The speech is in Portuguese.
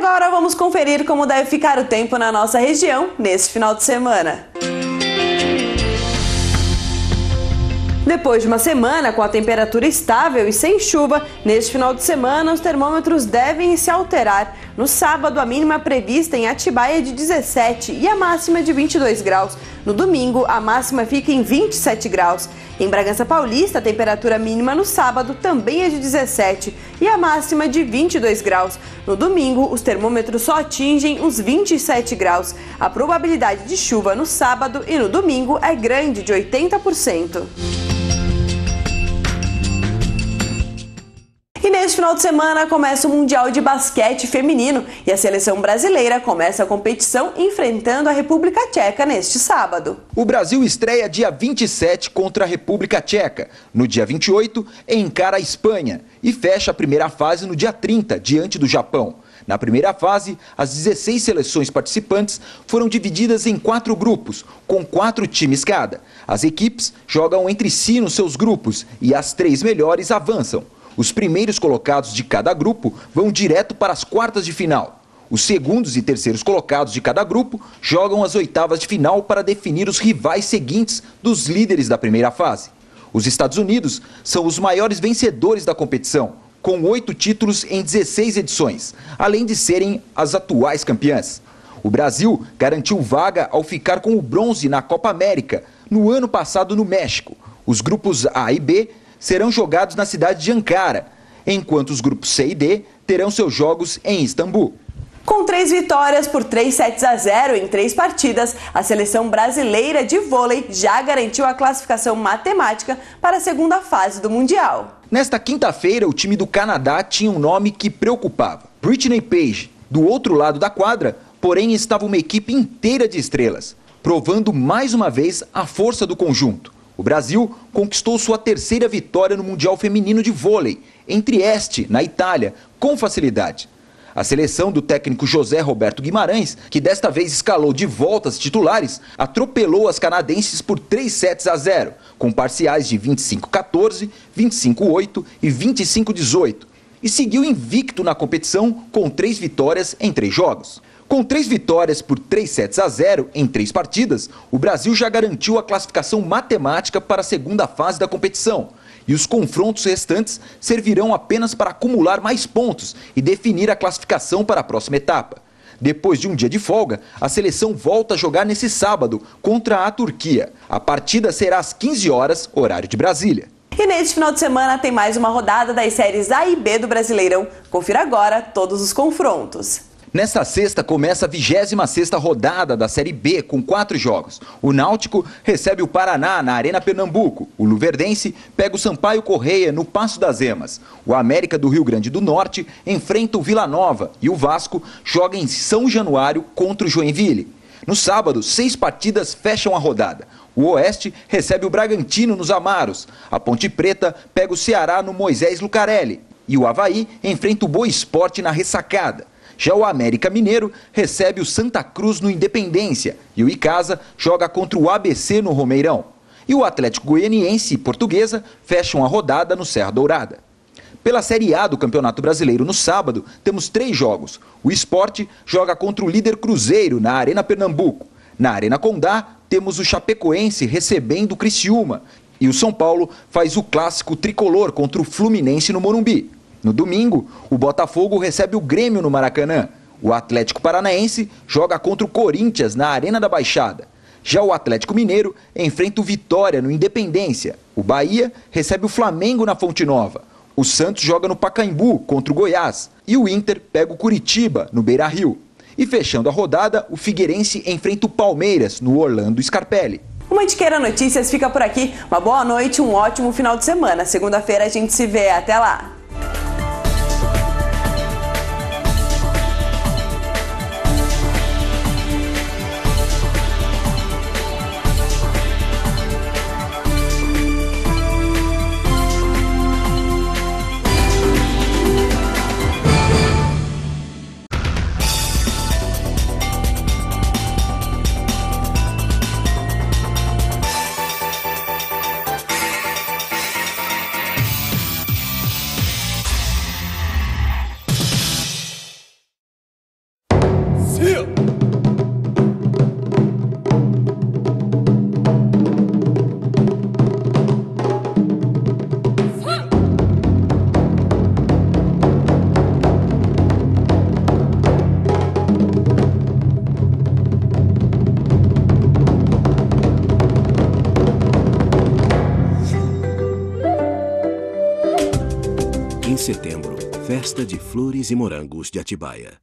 agora vamos conferir como deve ficar o tempo na nossa região neste final de semana. Depois de uma semana com a temperatura estável e sem chuva, neste final de semana os termômetros devem se alterar. No sábado, a mínima prevista em Atibaia é de 17 e a máxima de 22 graus. No domingo, a máxima fica em 27 graus. Em Bragança Paulista, a temperatura mínima no sábado também é de 17 e a máxima de 22 graus. No domingo, os termômetros só atingem os 27 graus. A probabilidade de chuva no sábado e no domingo é grande, de 80%. E neste final de semana começa o Mundial de Basquete Feminino e a seleção brasileira começa a competição enfrentando a República Tcheca neste sábado. O Brasil estreia dia 27 contra a República Tcheca. No dia 28, encara a Espanha e fecha a primeira fase no dia 30, diante do Japão. Na primeira fase, as 16 seleções participantes foram divididas em 4 grupos, com 4 times cada. As equipes jogam entre si nos seus grupos e as 3 melhores avançam. Os primeiros colocados de cada grupo vão direto para as quartas de final. Os segundos e terceiros colocados de cada grupo jogam as oitavas de final para definir os rivais seguintes dos líderes da primeira fase. Os Estados Unidos são os maiores vencedores da competição, com 8 títulos em 16 edições, além de serem as atuais campeãs. O Brasil garantiu vaga ao ficar com o bronze na Copa América, no ano passado no México. Os grupos A e B serão jogados na cidade de Ankara, enquanto os grupos C e D terão seus jogos em Istambul. Com 3 vitórias por 3-0 em 3 partidas, a seleção brasileira de vôlei já garantiu a classificação matemática para a segunda fase do Mundial. Nesta quinta-feira, o time do Canadá tinha um nome que preocupava: Brittney Page. Do outro lado da quadra, porém, estava uma equipe inteira de estrelas, provando mais uma vez a força do conjunto. O Brasil conquistou sua 3ª vitória no Mundial Feminino de Vôlei, em Trieste, na Itália, com facilidade. A seleção do técnico José Roberto Guimarães, que desta vez escalou de volta as titulares, atropelou as canadenses por 3-0, com parciais de 25-14, 25-8 e 25-18, e seguiu invicto na competição com 3 vitórias em 3 jogos. Com 3 vitórias por 3-0 em 3 partidas, o Brasil já garantiu a classificação matemática para a segunda fase da competição. E os confrontos restantes servirão apenas para acumular mais pontos e definir a classificação para a próxima etapa. Depois de um dia de folga, a seleção volta a jogar nesse sábado contra a Turquia. A partida será às 15 horas, horário de Brasília. E neste final de semana tem mais uma rodada das séries A e B do Brasileirão. Confira agora todos os confrontos. Nesta sexta começa a 26ª rodada da Série B com 4 jogos. O Náutico recebe o Paraná na Arena Pernambuco. O Luverdense pega o Sampaio Corrêa no Paço das Emas. O América do Rio Grande do Norte enfrenta o Vila Nova e o Vasco joga em São Januário contra o Joinville. No sábado, 6 partidas fecham a rodada. O Oeste recebe o Bragantino nos Amaros. A Ponte Preta pega o Ceará no Moisés Lucarelli. E o Avaí enfrenta o Boa Esporte na Ressacada. Já o América Mineiro recebe o Santa Cruz no Independência e o Icasa joga contra o ABC no Romeirão. E o Atlético Goianiense e Portuguesa fecham a rodada no Serra Dourada. Pela Série A do Campeonato Brasileiro no sábado, temos 3 jogos. O Sport joga contra o líder Cruzeiro na Arena Pernambuco. Na Arena Condá, temos o Chapecoense recebendo o Criciúma. E o São Paulo faz o clássico tricolor contra o Fluminense no Morumbi. No domingo, o Botafogo recebe o Grêmio no Maracanã. O Atlético Paranaense joga contra o Corinthians na Arena da Baixada. Já o Atlético Mineiro enfrenta o Vitória no Independência. O Bahia recebe o Flamengo na Fonte Nova. O Santos joga no Pacaembu contra o Goiás. E o Inter pega o Curitiba no Beira-Rio. E fechando a rodada, o Figueirense enfrenta o Palmeiras no Orlando Scarpelli. O Mantiqueira Notícias fica por aqui. Uma boa noite, um ótimo final de semana. Segunda-feira a gente se vê. Até lá! de setembro, Festa de Flores e Morangos de Atibaia.